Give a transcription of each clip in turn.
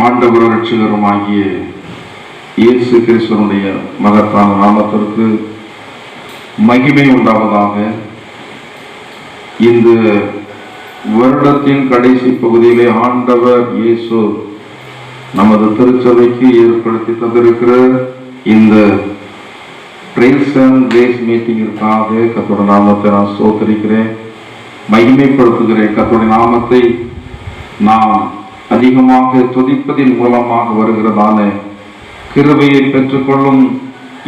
ஆண்டவர் ரட்சகருமாகிய இயேசு கிறிஸ்துவினுடைய மகத்தான நாமத்திற்கு மகிமை உண்டாவதாக. இந்த வருடத்தின் கடைசி பகுதியிலே ஆண்டவர் இயேசு நமது திருச்சபைக்கு ஏற்படுத்தி தந்திருக்கிற இந்த பிரேஸ் அண்ட் கிரேஸ் மீட்டிங்கிற்காக கர்த்தருடைய நாமத்தை நான் ஸ்தோத்திரிக்கிறேன், மகிமைப்படுத்துகிறேன். கர்த்தருடைய நாமத்தை நாம் அதிகமாக துதிப்பதின் மூலமாக வருகிறதான கிருபையை பெற்றுக்கொள்ளும்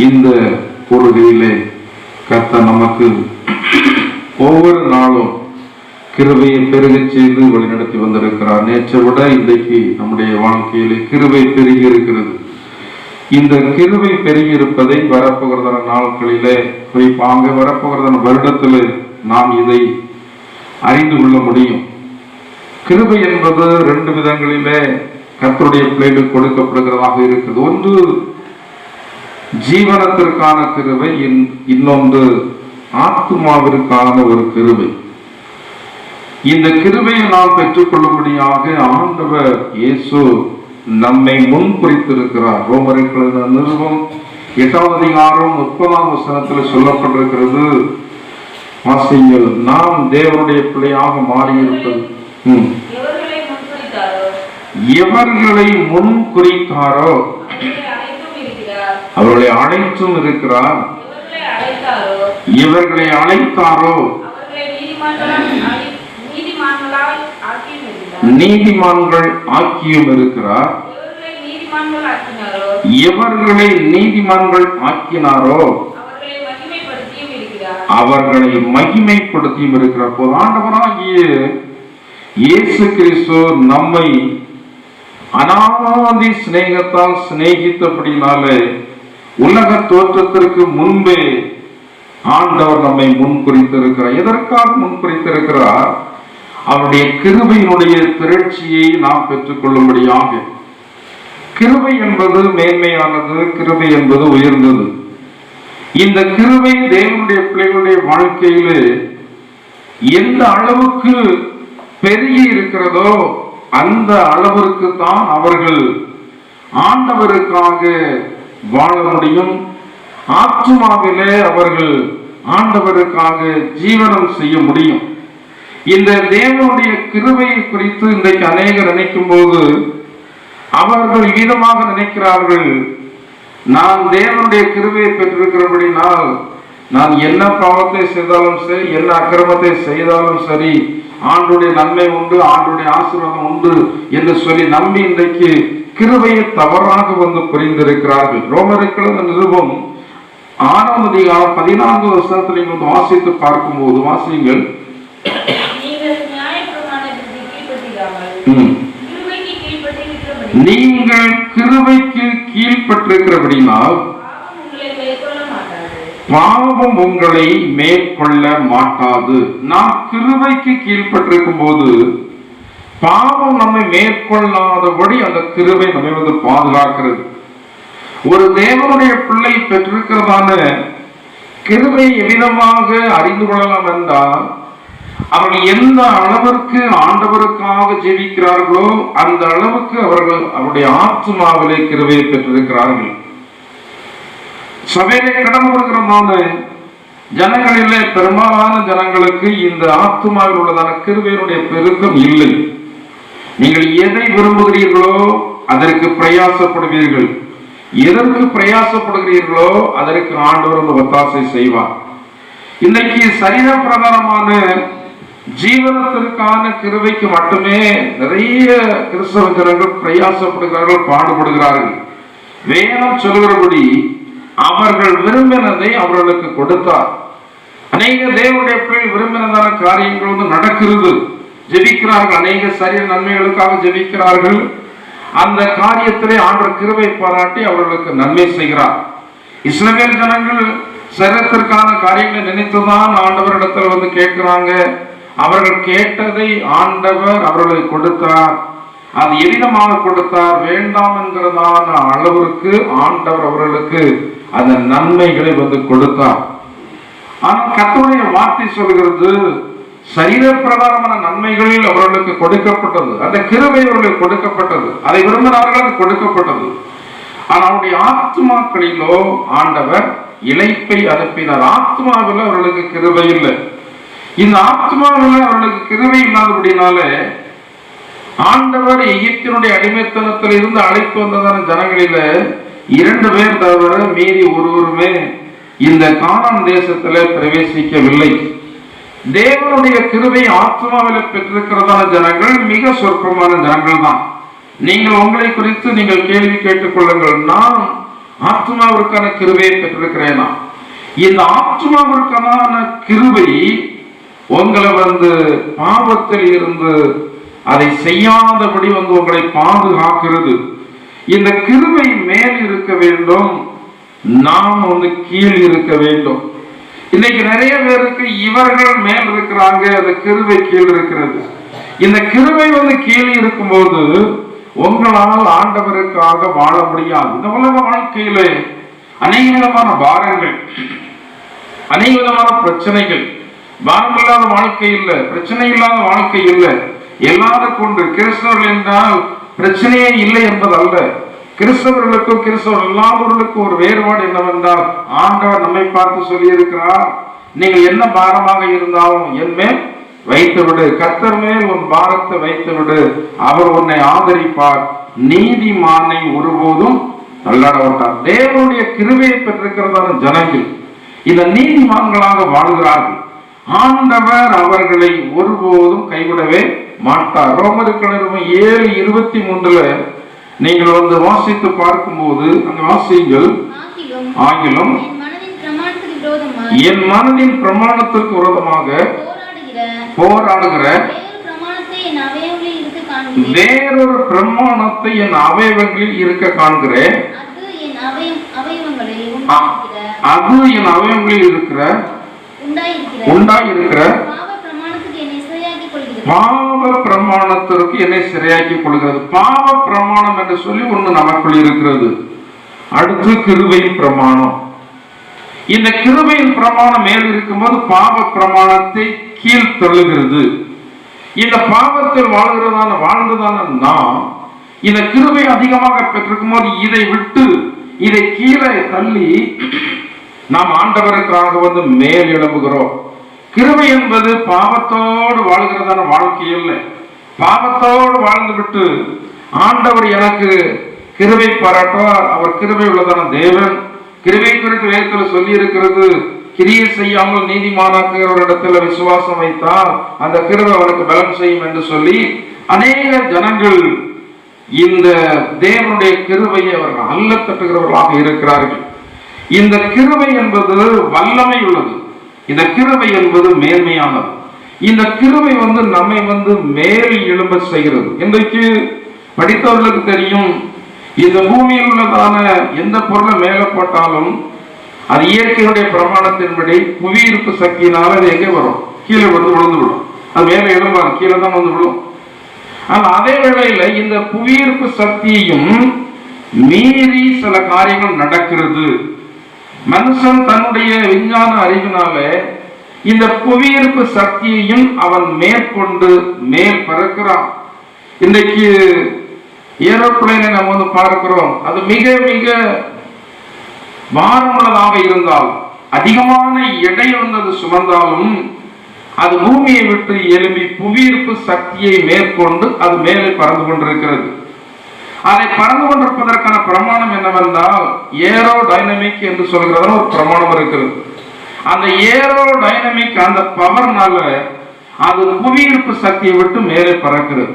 இந்த பொழுதிலே கர்த்தர் நமக்கு ஒவ்வொரு நாளும் கிருபையை பெருகச் செய்து வழிநடத்தி வந்திருக்கிறார். நேற்றை விட இன்றைக்கு நம்முடைய வாழ்க்கையிலே கிருபை பெருகி இருக்கிறது. இந்த கிருபை பெருகி இருப்பதை வரப்போகிறதான நாட்களிலே, குறிப்பாக வரப்போகிறதான வருடத்தில் நாம் இதை அறிந்து கொள்ள முடியும். கிருபை என்பது ரெண்டு விதங்களிலே கர்த்தருடைய பிள்ளைகளுக்கு கொடுக்கப்படுகிறதாக இருக்கிறது. ஒன்று ஜீவனத்திற்கான கிருபை, இன்னொன்று ஆத்துமாவிற்கான ஒரு கிருபை. இந்த கிருபையை நாம் பெற்றுக்கொள்ளும்படியாக ஆண்டவர் இயேசு நம்மை முன் குறித்திருக்கிறார். ரோமருக்கு நிருபம் 8வது அதிகாரம் 30வது வசனத்தில் சொல்லப்பட்டிருக்கிறது. வாசியுங்கள். நாம் தேவனுடைய பிள்ளையாக மாறியிருப்பது எவர்களை முன் குறித்தாரோ அவர்களை அழைத்தும் இருக்கிறார். இவர்களை அழைத்தாரோ நீதிமான்கள் ஆக்கியும் இருக்கிறார். எவர்களை நீதிமான்கள் ஆக்கினாரோ அவர்களை மகிமைப்படுத்தியும் இருக்கிறார். ஆண்டவராகிய இயேசு கிறிஸ்து நம்மை அனாதி சிநேகத்தால் சிநேகித்தபடினாலே உலக தோற்றத்திற்கு முன்பே ஆண்டவர் நம்மை முன்குறித்திருக்கிறார். எதற்காக முன்குறித்திருக்கிறார்? அவருடைய கிருபையினுடைய திரட்சியை நாம் பெற்றுக்கொள்ளும்படியாக. கிருபை என்பது மேன்மையானது, கிருபை என்பது உயர்ந்தது. இந்த கிருபை தேவனுடைய பிள்ளைகளுடைய வாழ்க்கையிலே எந்த அளவுக்கு பெருகி இருக்கிறதோ அந்த அளவிற்கு தான் அவர்கள் ஆண்டவருக்காக வாழ முடியும். ஆத்துமாவிலே அவர்கள் ஆண்டவருக்காக ஜீவனம் செய்ய முடியும். இந்த தேவனுடைய கிருபையை குறித்து இன்றைக்கு அநேகர் நினைக்கும் போது அவர்கள் விதமாக நினைக்கிறார்கள், நான் தேவனுடைய கிருபையை பெற்றிருக்கிறபடினால் நான் என்ன பாவத்தை செய்தாலும் சரி, என்ன அக்கிரமத்தை செய்தாலும் சரி, ஆண்டுடைய நன்மை உண்டு, ஆண்டுடைய ஆசீர்வாதம் உண்டு என்று சொல்லி நம்பி இன்றைக்கு கிருபையை தவறாக வந்து புரிந்திருக்கிறார்கள். ரோமருக்கு நிருபம் 6வது அதிகாரம் 14வது வசனத்தில் நீங்கள் வாசித்து பார்க்கும்போது, வாசியுங்கள். நீங்கள் கிருபைக்கு கீழ்ப்பட்டிருக்கிறபடினால் பாவம் உங்களை மேற்கொள்ள மாட்டாது. நாம் கிருபைக்கு கீழ்ப்பட்டிருக்கும் போது பாவம் நம்மை மேற்கொள்ளாதபடி அந்த கிருபை நம்மை வந்து பாதுகாக்கிறது. ஒரு தேவனுடைய பிள்ளை பெற்றிருக்கிறதான கிருபை எவ்விதமாக அறிந்து கொள்ளலாம் என்றால், அவர்கள் எந்த அளவிற்கு ஆண்டவருக்காக ஜெபிக்கிறார்களோ அந்த அளவுக்கு அவர்கள் அவருடைய ஆத்துமாவிலே கிருபையை பெற்றிருக்கிறார்கள். சபையிலே கடந்து வருகிறதான ஜனங்களிலே பெரும்பாலான ஜனங்களுக்கு இந்த ஆத்துமாவில் உள்ளதான கிருபையினுடைய பெருக்கம் இல்லை. நீங்கள் எதை விரும்புகிறீர்களோ அதற்கு பிரயாசப்படுவீர்கள், எதற்கு பிரயாசப்படுகிறீர்களோ அதற்கு ஆண்டவர் வந்து ஒத்தாசை செய்வார். இன்னைக்கு சரீர பிரகாரமான ஜீவனத்திற்கான கிருபைக்கு மட்டுமே நிறைய கிறிஸ்தவ ஜனங்கள் பிரயாசப்படுகிறார்கள், பாடுபடுகிறார்கள். வேதம் சொல்கிறபடி அவர்கள் விரும்பினதை அவர்களுக்கு கொடுத்தார். அநேக தேவனுடைய பிள்ளை விரும்பினதான காரியங்கள் வந்து நடக்கிறது, ஜெபிக்கிறார்கள், அநேக சரீர நன்மைகளுக்காக ஜெபிக்கிறார்கள். அந்த காரியத்திலே ஆண்டவர் கிருபை பாராட்டி அவர்களுக்கு நன்மை செய்கிறார். இஸ்ரவேல் ஜனங்கள் சரீரத்திற்கான காரியங்களை நினைத்துதான் ஆண்டவரிடத்தில் வந்து கேட்கிறாங்க. அவர்கள் கேட்டதை ஆண்டவர் அவர்களுக்கு கொடுத்தார். அது எளிதமாக கொடுத்தார். வேண்டாம் என்கிறதான அளவிற்கு ஆண்டவர் அவர்களுக்கு அந்த நன்மைகளை வந்து கொடுத்தார். ஆனால் கர்த்தருடைய வார்த்தை சொல்கிறது, சரீர பிரகாரமான நன்மைகளில் அவர்களுக்கு கொடுக்கப்பட்டது, அந்த கிருபை அவர்களுக்கு கொடுக்கப்பட்டது, அதை விரும்பினார்கள், அது கொடுக்கப்பட்டது. ஆனால் அவருடைய ஆத்மாக்களிலோ ஆண்டவர் இளைப்பை அனுப்பினார். ஆத்மாவில் அவர்களுக்கு கிருபை இல்லை. இந்த ஆத்மாவில் அவர்களுக்கு கிருபை இல்லாதபடினால ஆண்டவர் எகிப்தினுடைய அடிமைத்தனத்தில் இருந்து அழைத்து வந்ததான ஜனங்களில 2 பேர் தவிர மீறி ஒருவருமே இந்த கானான் தேசத்துல பிரவேசிக்கவில்லை. தேவனுடைய கிருபை ஆத்மாவில் பெற்றிருக்கிறதான ஜனங்கள் மிக சொற்பமான ஜனங்கள் தான். நீங்கள் உங்களை குறித்து நீங்கள் கேள்வி கேட்டுக் கொள்ளுங்கள், நான் ஆத்மாவிற்கான கிருபையை பெற்றிருக்கிறேனா? இந்த ஆத்மாவிற்கான கிருபை உங்களை பாவத்தில் இருந்து அதை செய்யாதபடி உங்களை பாதுகாக்கிறது. இந்த கிருபை மேல் இருக்க வேண்டும், நாம் கீழ் இருக்க வேண்டும். இன்னைக்கு நிறைய பேருக்கு இவர்கள் மேல் இருக்கிறாங்க, அந்த கிருபை கீழ் இருக்கிறது. இந்த கிருபை கீழ் இருக்கும்போது உங்களால் ஆண்டவருக்காக வாழ முடியாது. இந்த உலக வாழ்க்கையில அநேக விதமான பாரங்கள், அநேக விதமான பிரச்சனைகள். பாரம் இல்லாத வாழ்க்கை இல்லை, பிரச்சனை இல்லாத வாழ்க்கை இல்லை. எல்லாரும் கொண்டு கிறிஸ்தவர்கள் என்றால் பிரச்சனையே இல்லை என்பது அல்ல. கிறிஸ்தவர்களுக்கும் கிறிஸ்தவர் இல்லாதவர்களுக்கும் ஒரு வேறுபாடு என்னவென்றால், ஆண்டவர் நம்மை பார்த்து சொல்லி இருக்கிறார், நீங்கள் என்ன பாரமாக இருந்தாலும் என் மேல் வைத்து விடு, கர்த்தர் மேல் உன் பாரத்தை வைத்து விடு, அவர் உன்னை ஆதரிப்பார், நீதிமானை ஒருபோதும் தள்ளாட மாட்டார். தேவனுடைய கிருபையை பெற்றிருக்கிறதான ஜனங்கள் இந்த நீதிமான்களாக வாழ்கிறார்கள். ஆண்டவர் அவர்களை ஒருபோதும் கைவிடவே மாட்டார். ரோமருக்கு 7:23 நீங்கள் வாசித்து பார்க்கும்போது அந்த வாசியங்கள், ஆகிலும் என் மனதின் பிரமாணத்திற்கு விரோதமாக போராடுகிற வேறொரு பிரமாணத்தை என் அவயவங்களில் இருக்க காண்கிறேன், அது என் அவயவங்களில் உண்டாயிருக்கிற பாவ பிரமாணத்திற்கு என்னை சிறையாக்கி கொள்கிறது. பாவ பிரமாணம் என்று சொல்லி ஒன்று நமக்குள் இருக்கிறது. அடுத்து கிருபையின் பிரமாணம். இந்த கிருபையின் பிரமாணம் மேல் இருக்கும்போது பாவ பிரமாணத்தை கீழ் தள்ளுகிறது. இந்த பாவத்தில் வாழ்ந்ததான நாம் இந்த கிருபை அதிகமாக பெற்றிருக்கும் போது இதை விட்டு இதை கீழே தள்ளி நாம் ஆண்டவருக்காக மேல் எழும்புகிறோம். கிருபை என்பது பாவத்தோடு வாழ்கிறதான வாழ்க்கை இல்லை. பாவத்தோடு வாழ்ந்து விட்டு ஆண்டவர் எனக்கு கிருபை பாராட்டுவார், அவர் கிருபை உள்ளதான தேவன். கிருபை குறித்து வேதத்தில் சொல்லி இருக்கிறது, கிரியை செய்யாமல் நீதிமானாக்குகிறவரிடத்தில் விசுவாசம் வைத்தால் அந்த கிருபை அவருக்கு பலம் செய்யும் என்று சொல்லி அநேக ஜனங்கள் இந்த தேவனுடைய கிருபையை அவர்கள் அல்ல தட்டுகிறவர்களாக இருக்கிறார்கள். இந்த கிருபை என்பது வல்லமை உள்ளது. இந்த கிருபை என்பது மேன்மையானது. இந்த கிருபை நம்மை மேல் எழும்ப செய்கிறது. இன்றைக்கு படித்தவர்களுக்கு தெரியும், இந்த பூமியில் உள்ளதான எந்த பொருளை மேலே போட்டாலும் அது இயற்கையுடைய பிரமாணத்தின்படி புவியீர்ப்பு சக்தியினால அது எங்கே வரும்? கீழே விழுந்து விடும். அது மேலே எழும்பாது, கீழே தான் விழும். ஆனால் அதே வேளையில இந்த புவியீர்ப்பு சக்தியையும் மீறி சில காரியங்கள் நடக்கிறது. மனுஷன் தன்னுடைய விஞ்ஞான அறிவினால இந்த புவியீர்ப்பு சக்தியையும் அவன் மேற்கொண்டு மேல் பறக்கிறான். இன்றைக்கு ஏரோப்ளேனை நம்ம பார்க்கிறோம், அது மிக மிக பாரமுள்ளதாக இருந்தால், அதிகமான எடை அது சுமந்தாலும் அது பூமியை விட்டு எழும்பி புவியீர்ப்பு சக்தியை மேற்கொண்டு அது மேலே பறந்து கொண்டிருக்கிறது. அதை பறந்து கொண்டிருப்பதற்கான பிரமாணம் என்னவென்றால் ஏரோ டைனமிக் என்று சொல்கிறத ஒரு பிரமாணம் இருக்கிறது. அந்த ஏரோ டைனமிக் அந்த பவர்னால அது புவியீர்ப்பு சக்தியை விட்டு மேலே பறக்கிறது.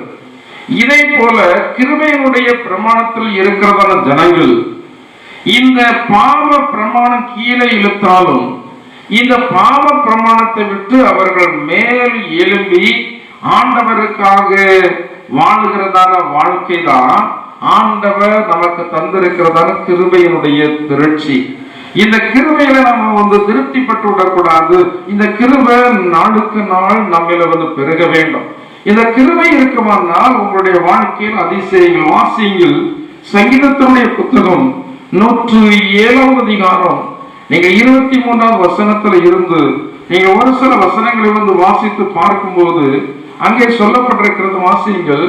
இதே போல கிருபையினுடைய பிரமாணத்தில் இருக்கிறதான ஜனங்கள் இந்த பாவ பிரமாணம் கீழே இழுத்தாலும் இந்த பாவ பிரமாணத்தை விட்டு அவர்கள் மேல் எழும்பி ஆண்டவருக்காக வாழுகிறதான வாழ்க்கை தான் ஆண்டவர் நமக்கு தந்திருக்கிறதான கிருபையினுடைய திரட்சி. இந்த கிருபையில நம்ம திருப்திப்பட்டு விடக்கூடாது. இந்த கிருபை நாளுக்கு நாள் நம்மள பெருக வேண்டும். இந்த கிருபை இருக்குமானால் உங்களுடைய வாழ்க்கையில் அதிசயங்கள் வாசியுங்கள். சங்கீதத்தினுடைய புத்தகம் 107 அதிகாரம் நீங்க 23 வசனத்துல இருந்து நீங்க ஒரு சில வசனங்களை வந்து வாசித்து பார்க்கும்போது அங்கே சொல்லப்பட்டிருக்கிறது, வாசியுங்கள்.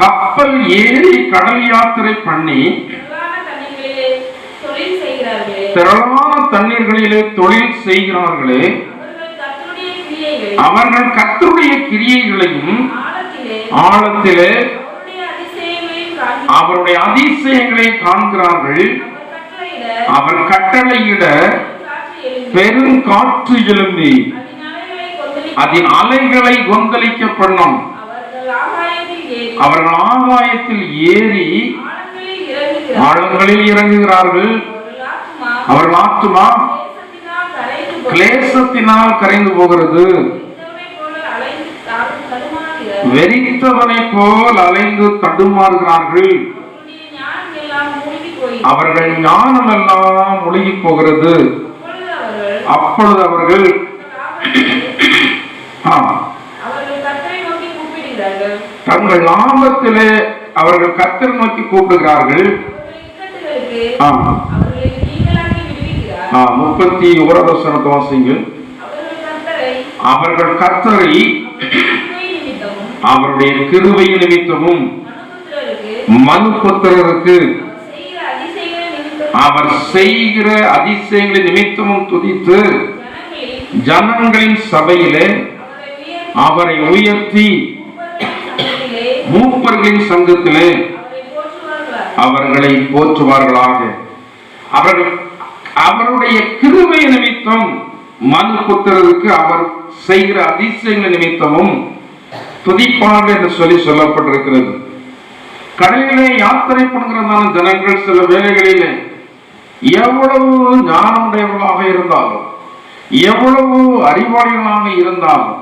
கப்பல் ஏறி கடல் யாத்திரை பண்ணி திரளான தண்ணீர்களிலே தொழில் செய்கிறார்களே, அவர்கள் கர்த்தருடைய கிரியைகளையும் ஆழத்திலே அவருடைய அதிசயங்களை காண்கிறார்கள். அவர் கட்டளையிட பெரும் காற்று எழும்பி அதன் அலைகளை கொந்தளிக்க பண்ணும். அவர்கள் ஆகாயத்தில் ஏறி ஆழங்களில் இறங்குகிறார்கள். அவர்கள் ஆத்துமா கிளேசத்தினால் கரைந்து போகிறது. வெறித்தவனை போல் அலைந்து தடுமாறுகிறார்கள். அவர்கள் ஞானம் எல்லாம் முழுகி போகிறது. அப்பொழுது அவர்கள் தங்கள் லாபத்திலே அவர்கள் கர்த்தரை நோக்கி கூப்பிடுகிறார்கள். 31 வசனத்தை வாசிங்கள். அவர்கள் கர்த்தரை அவருடைய கிருபை நிமித்தமும் மனுபுத்திரருக்கு அவர் செய்கிற அதிசயங்களை நிமித்தமும் துதித்து ஜனங்களின் சபையிலே அவரை உயர்த்தி மூப்பர்களின் சங்கத்திலே அவர்களை போற்றுவார்களாக. அவர்கள் அவருடைய கிருபை நிமித்தம் மனுபுத்திரருக்கு அவர் செய்கிற அதிசயங்கள் நிமித்தமும் துதிப்பார்கள் என்று சொல்லப்பட்டிருக்கிறது. கடலிலே யாத்திரை பண்ணுகிறதான ஜனங்கள் சில வேளைகளிலே எவ்வளவு ஞானமுடையவர்களாக இருந்தாலும், எவ்வளவு அறிவாளிகளாக இருந்தாலும்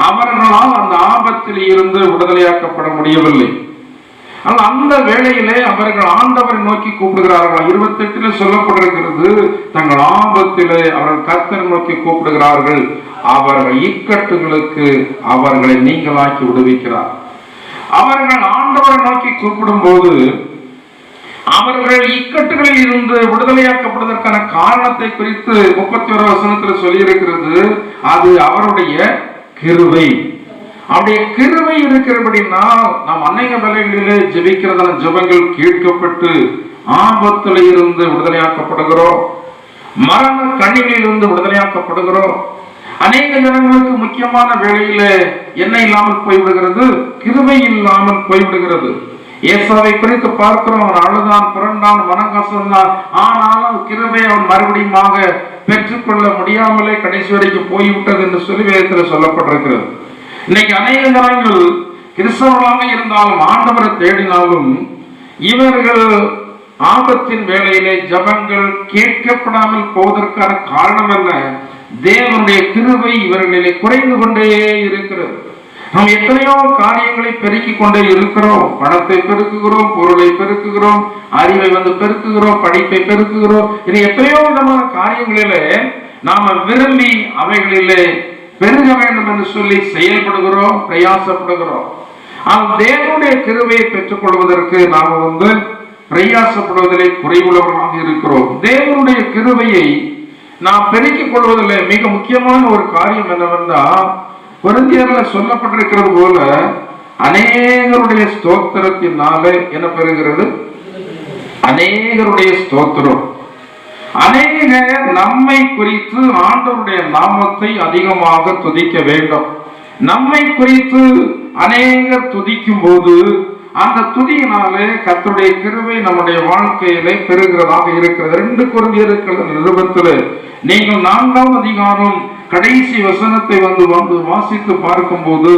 அவர்களால் அந்த ஆபத்தில் இருந்து விடுதலையாக்கப்பட முடியவில்லை. ஆனால் அந்த வேளையிலே அவர்கள் ஆண்டவரை நோக்கி கூப்பிடுகிறார்கள். 28 சொல்லப்பட்டிருக்கிறது, தங்கள் ஆபத்திலே அவர்கள் கர்த்தரை நோக்கி கூப்பிடுகிறார்கள். அவர்கள் இக்கட்டுகளுக்கு அவர்களை நீங்களாக்கி விடுவிக்கிறார். அவர்கள் ஆண்டவரை நோக்கி கூப்பிடும் போது அவர்கள் இக்கட்டுகளில் இருந்து விடுதலையாக்கப்படுவதற்கான காரணத்தை குறித்து 31 வசனத்தில் சொல்லியிருக்கிறது. அது அவருடைய கிருபை. அவருடைய கிருபை இருக்கிறபடினா நாம் அநேக வேளைகளிலே ஜெபிக்கிறதான ஜெபங்கள் கேட்கப்பட்டு ஆபத்தில் இருந்து விடுதலையாக்கப்படுகிறோம். மரண கண்ணிகளில் இருந்து விடுதலையாக்கப்படுகிறோம். அநேக ஜனங்களுக்கு முக்கியமான வேளையில என்ன இல்லாமல் போய்விடுகிறது? கிருபை இல்லாமல் போய்விடுகிறது. ஏசாவை குறித்து பார்க்கிறோம். அவன் அழுதான், புரண்டான், மனங்கசந்தான். ஆனாலும் கிருபை அவன் மறுபடியும் பெற்றுக்கொள்ள முடியாமலே கடைசி வரைக்கும் போய்விட்டது என்று சொல்லி வேதத்தில் சொல்லப்பட்டிருக்கிறது. இன்னைக்கு அநேக ஜனங்கள் கிறிஸ்தவர்களாக இருந்தாலும் ஆண்டவரை தேடினாலும் இவர்கள் ஆபத்தின் வேளையிலே ஜபங்கள் கேட்கப்படாமல் போவதற்கான காரணம் என்ன? தேவனுடைய கிருபை இவர்களிலே குறைந்து கொண்டே இருக்கிறது. நாம் எத்தனையோ காரியங்களை பெருக்கிக் கொண்டே இருக்கிறோம். பணத்தை பெருக்குகிறோம், பொருளை பெருக்குகிறோம், அறிவை பெருக்குகிறோம், படிப்பை பெருக்குகிறோம். இது எத்தனையோ விதமான காரியங்களிலே நாம விரும்பி அவைகளிலே பெருக வேண்டும் என்று சொல்லி செயல்படுகிறோம், பிரயாசப்படுகிறோம். ஆனால் தேவனுடைய கிருபையை பெற்றுக் கொள்வதற்கு நாம பிரயாசப்படுவதிலே குறைவுள்ளவர்களாக இருக்கிறோம். தேவனுடைய கிருபையை நாம் பெருக்கிக் கொள்வதில் மிக முக்கியமான ஒரு காரியம் என்னவென்றால், கொரிந்தியர்ல சொல்லப்பட்டிருக்கிறது போல அநேகருடைய ஸ்தோத்திரத்தினாலே என்ன பெறுகிறது? அநேகருடைய ஸ்தோத்திரம். அநேகர் நம்மை குறித்து ஆண்டவருடைய நாமத்தை அதிகமாக துதிக்க வேண்டும். நம்மை குறித்து அநேகர் துதிக்கும் போது அந்த துதியினாலே கர்த்தருடைய கிருபை நம்முடைய வாழ்க்கையிலே பெறுகிறதாக இருக்கிறது. 2 கொரிந்தியர் நிருபத்தில் நீங்கள் 4ஆம் அதிகாரம் கடைசி வசனத்தை வாசித்து பார்க்கும் போது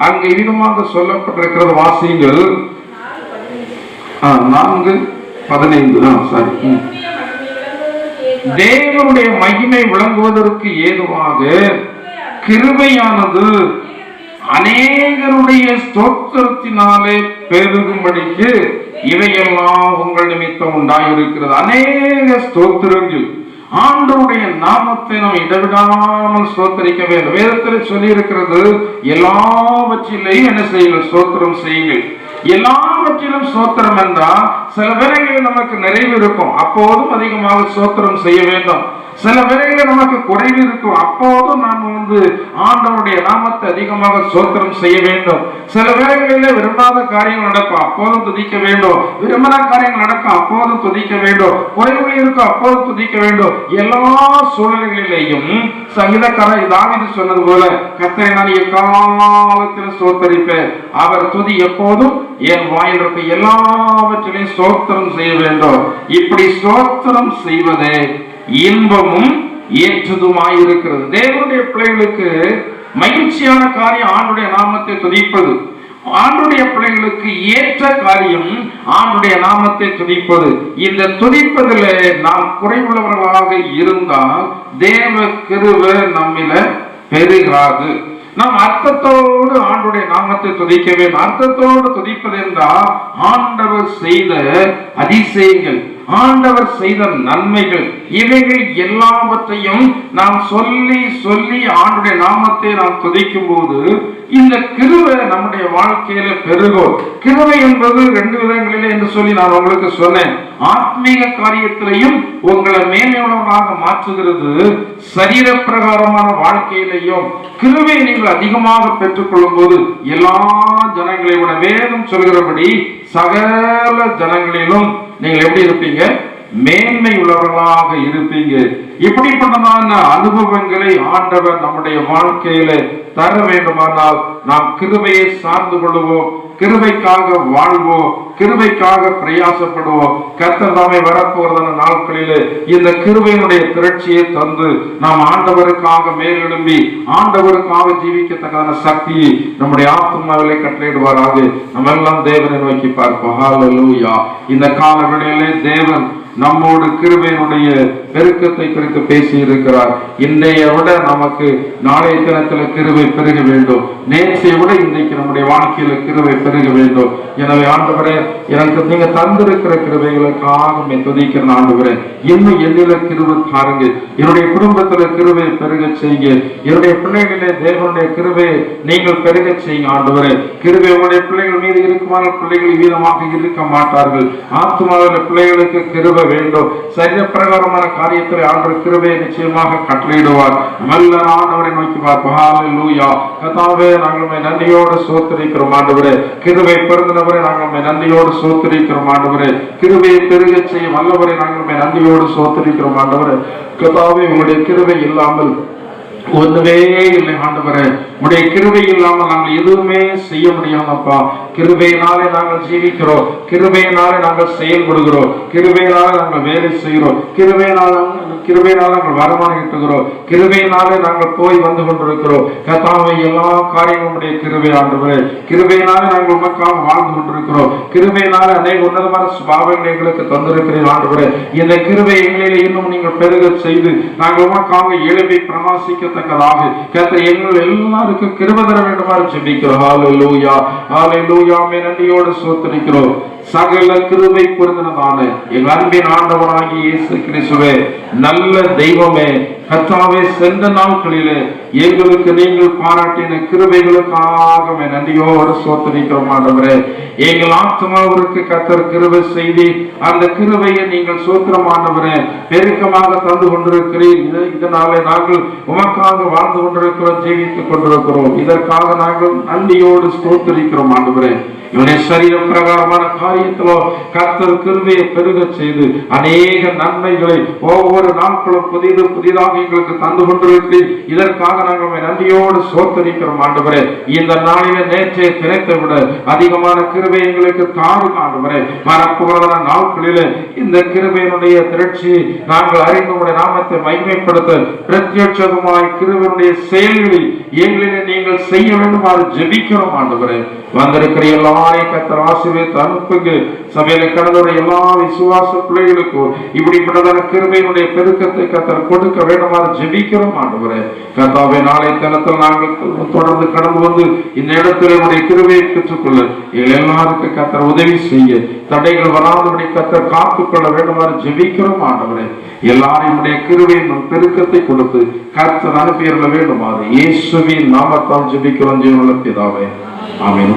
அங்கு விதமாக சொல்லப்பட்டிருக்கிறது. வாசியுங்கள். 4:15. தேவனுடைய மகிமை விளங்குவதற்கு ஏதுவாக கிருபையானது அநேகருடைய ஸ்தோத்திரத்தினாலே பெருகும்படிக்கு இவையெல்லாம் உங்கள் நிமித்தம் உண்டாயிருக்கிறது. அநேக ஸ்தோத்திரங்கள். ஆண்டவருடைய நாமத்தை நாம் இடைவிடாமல் ஸ்தோத்திரிக்க வேண்டும். வேதத்தில் சொல்லி இருக்கிறது, எல்லாவற்றிலையும் என்ன செய்யுங்கள்? ஸ்தோத்திரம் செய்யுங்கள். எல்லாவற்றிலும் ஸ்தோத்திரம் என்றால் சில வேளைகளில் நமக்கு நிறைவு இருக்கும், அப்போதும் அதிகமாக ஸ்தோத்திரம் செய்ய வேண்டும். சில வேளைகளில் நமக்கு குறைவு இருக்கும், அப்போதும் நாம் ஆண்டவருடைய நாமத்தை அதிகமாக ஸ்தோத்திரம் செய்ய வேண்டும். சில வேளைகளிலே விரும்பாத காரியங்கள் நடக்கும், அப்போதும் துதிக்க வேண்டும். விரும்பின காரியங்கள் நடக்கும், அப்போதும் துதிக்க வேண்டும். குறைவுகள் இருக்கும், அப்போதும் துதிக்க வேண்டும். எல்லா சூழ்நிலைகளிலேயும் சங்கீதக்காரன் தாவீது சொன்னது போல, கர்த்தரை நான் எக்காலத்தில் ஸ்தோத்தரிப்பேன், அவர் துதி எப்போதும் என் வாயில் இருக்க, எல்லாவற்றிலையும் ஸ்தோத்திரம் செய்ய வேண்டும். இப்படி ஸ்தோத்திரம் செய்வதே இன்பமும் ஏற்றதுமாயிருக்கிறது. தேவனுடைய பிள்ளைகளுக்கு மகிழ்ச்சியான காரியம் ஆண்டுடைய நாமத்தை துதிப்பது. ஆண்டுடைய பிள்ளைகளுக்கு ஏற்ற காரியம் ஆண்டுடைய நாமத்தை துதிப்பது. இந்த துதிப்பதில் நாம் குறைவுள்ளவர்களாக இருந்தால் தேவ கிருபை நம்மில பெருகாது. நாம் அர்த்தத்தோடு ஆண்டுடைய நாமத்தை துதிக்க வேண்டும். அர்த்தத்தோடு துதிப்பது என்றால் ஆண்டவர் செய்த அதிசயங்கள், ஆண்டவர் செய்த நன்மைகள், இவைகள் எல்லாவற்றையும் நாம் சொல்லி சொல்லி ஆண்டுடைய நாமத்தை நாம் துதிக்கும் போது இந்த கிருபை நம்முடைய வாழ்க்கையில பெருகும். கிருபை என்பது 2 விதங்களிலே என்று சொல்லி நான் உங்களுக்கு சொன்னேன். ஆத்மீக காரியத்திலையும் உங்களை மேன்மையுள்ளவராக மாற்றுகிறது, சரீர பிரகாரமான வாழ்க்கையிலையும் கிருபையை நீங்கள் அதிகமாக பெற்றுக் கொள்ளும் போது எல்லா ஜனங்களை விட வேதம் சொல்கிறபடி சகல ஜனங்களிலும் நீங்கள் எப்படி இருப்பீங்க? மேன்மை உள்ளவர்களாக இருப்பீங்க. இப்படிப்பட்டதான அனுபவங்களை ஆண்டவர் நம்முடைய வாழ்க்கையில தர வேண்டுமானால் நாம் கிருபையை சார்ந்து கொள்வோம், கிருபைக்காக வாழ்வோம், கிருபைக்காக பிரயாசப்படுவோம். கர்த்தர் தாமே வரப்போறதான நாட்களிலே இந்த கிருபையினுடைய திரட்சியை தந்து நாம் ஆண்டவருக்காக மேலெழும்பி ஆண்டவருக்காக ஜீவிக்கத்தக்கான சக்தியை நம்முடைய ஆத்துமாவிலே கட்டளையிடுவாராக. நம்ம எல்லாம் தேவனை நோக்கி பார்ப்போம். ஹல்லேலூயா. இந்த கால வேளையிலே தேவன் நம்மோடு கிருபையினுடைய பெருக்கத்தை குறித்து பேசி இருக்கிறார். இன்றைய விட நமக்கு நாளைய தினத்தில் கிருபை பெருக வேண்டும். நேற்றைய விட இன்றைக்கு நம்முடைய வாழ்க்கையில கிருபை பெருக வேண்டும். எனவே ஆண்டவரே, எனக்கு நீங்க தந்திருக்கிற கிருபைகளுக்காக துதிக்கிறேன். ஆண்டவரே, இன்னும் என்னில கிருபை தாருங்க. என்னுடைய குடும்பத்துல கிருபை பெருக செய்யுங்க. என்னுடைய பிள்ளைகளே தேவனுடைய கிருபை நீங்கள் பெருக செய்யுங்க. ஆண்டவரே, கிருபை உங்களுடைய பிள்ளைகள் மீது இருக்குமான பிள்ளைகள் வீதமாக இருக்க மாட்டார்கள். ஆத்மாவில பிள்ளைகளுக்கு கிருபை வேண்டும். சரீர பிரகாரமான காரியத்தில் ஆண்டவர் கிருபையை நிச்சயமாக கட்டளையிடுவார். நல்ல ஆண்டவரை நோக்கி பார்ப்போம். ஹல்லேலூயா. கர்த்தாவே, நாங்கள் நன்றியோடு ஸ்தோத்திரிக்கிறோம். ஆண்டவரே, கிருபை பெருந்தினவரை நாங்கள் நன்றியோடு ஸ்தோத்திரிக்கிறோம். ஆண்டவரே, கிருபையை பெருக செய்ய வல்லவரை நாங்கள் நன்றியோடு ஸ்தோத்திரிக்கிறோம். ஆண்டவரே, கர்த்தாவே, உங்களுடைய கிருபை இல்லாமல் ஒன்றுமே இல்லை. ஆண்டவரே, உடைய கிருபை இல்லாமல் நாங்கள் எதுவுமே செய்ய முடியாமப்பா. கிருபையினாலே நாங்கள் ஜீவிக்கிறோம், கிருபையினாலே நாங்கள் செயல்படுகிறோம், கிருபையினாலே நாங்கள் வேலை செய்கிறோம், கிருபையினால நாங்கள் வருமானம் ஈட்டுகிறோம், கிருபையினாலே நாங்கள் போய் வந்து கொண்டிருக்கிறோம். கர்த்தாவே, எல்லா காரியங்களும் உடைய கிருபை. ஆண்டவரே, கிருபையினாலே நாங்கள் உமக்காக வாழ்ந்து கொண்டிருக்கிறோம். கிருபையினாலே அநேக உன்னதமான சுபாவங்களை எங்களுக்கு தந்திருக்கிறேன். ஆண்டவரே, இந்த கிருபை எங்களிலே இன்னும் நீங்கள் பெருக செய்து நாங்கள் உமக்காக எழுப்பி பிரகாசிக்கத்தக்கதாக கர்த்தர் எங்கள் எல்லாருக்கும் கிருபை தர வேண்டுமாறு ஜெபிக்கிறோம். ஹல்லேலூயா. ஹல்லேலூயா. நன்றியோடு ஸ்தோத்திரிக்கிறோம். சகல கிருபை பொருந்தினதான எங்கள் அன்பின் ஆண்டவராகிய இயேசு கிறிஸ்துவே, நல்ல தெய்வமே, கர்த்தாவே, சென்ற நாட்களிலே எங்களுக்கு நீங்கள் பாராட்டின கிருபைகளுக்காக நன்றியோடு ஸ்தோத்திரிக்கிறோம். ஆண்டவரே, எங்கள் ஆத்மாவிற்கு கர்த்தர் கிருபை செய்தி அந்த கிருபையை நீங்கள் ஸ்தோத்திரம் ஆண்டவரே பெருக்கமாக தந்து கொண்டிருக்கிறீர். இதனாலே நாங்கள் உமக்காக வாழ்ந்து கொண்டிருக்கிறோம், ஜீவித்துக் கொண்டிருக்கிறோம். இதற்காக நாங்கள் நன்றியோடு ஸ்தோத்திரிக்கிறோம். ஆண்டவரே, இவனுடைய சரீர பிரகாரமான காரியத்திலோ கர்த்தர் கிருபையை பெருக செய்து அநேக நன்மைகளை ஒவ்வொரு நாட்களும் புதிதாக எங்களுக்கு தந்து கொண்டிருக்கிறீர். இதற்காக நாங்கள் நன்றியோடு ஸ்தோத்திரிக்கிறோம். ஆண்டவரே, இந்த நாளில நேற்றைய தினத்தை விட அதிகமான கிருபை எங்களுக்கு தாரும். ஆண்டவரே, வரப்போகிற நாட்களிலே இந்த கிருபையினுடைய திரட்சி நாங்கள் அறிந்து நாமத்தை மகிமைப்படுத்த பிரத்யட்சமாய் கிருபையினுடைய செயல்களில் எங்களிலே நீங்கள் செய்ய வேண்டுமாறு ஜெபிக்கிறோம். ஆண்டவரே, வந்திருக்கிற எல்லாரையும் கர்த்தர் ஆசீர்வதித்து அனுப்புங்க. சபையில கடந்த எல்லா விசுவாச பிள்ளைகளுக்கும் இப்படிப்பட்டதான கிருபையினுடைய பெருக்கத்தை கர்த்தர் கொடுக்க வேண்டுமாறு ஜெபிக்கிறோம். ஆண்டவரே, கர்த்தாவே, நாளை தினத்தில் நாங்கள் தொடர்ந்து கடந்து வந்து இந்த இடத்தில் என்னுடைய கிருபையை பெற்றுக்கொள்ள எங்கள் எல்லாருக்கும் கர்த்தர் உதவி செய்ய, தடைகள் வராதபடி கர்த்தர் காத்துக்கொள்ள வேண்டுமாறு ஜெபிக்கிறோம். ஆண்டவரே, எல்லாரையும் கிருபையின் பெருக்கத்தை கொடுத்து கர்த்தர் அனுப்பியருள வேண்டுமாறு இயேசுவின் நாமத்தால் ஜெபிக்கிறோம். ஜீவனுள்ள பிதாவே, ஆமென்.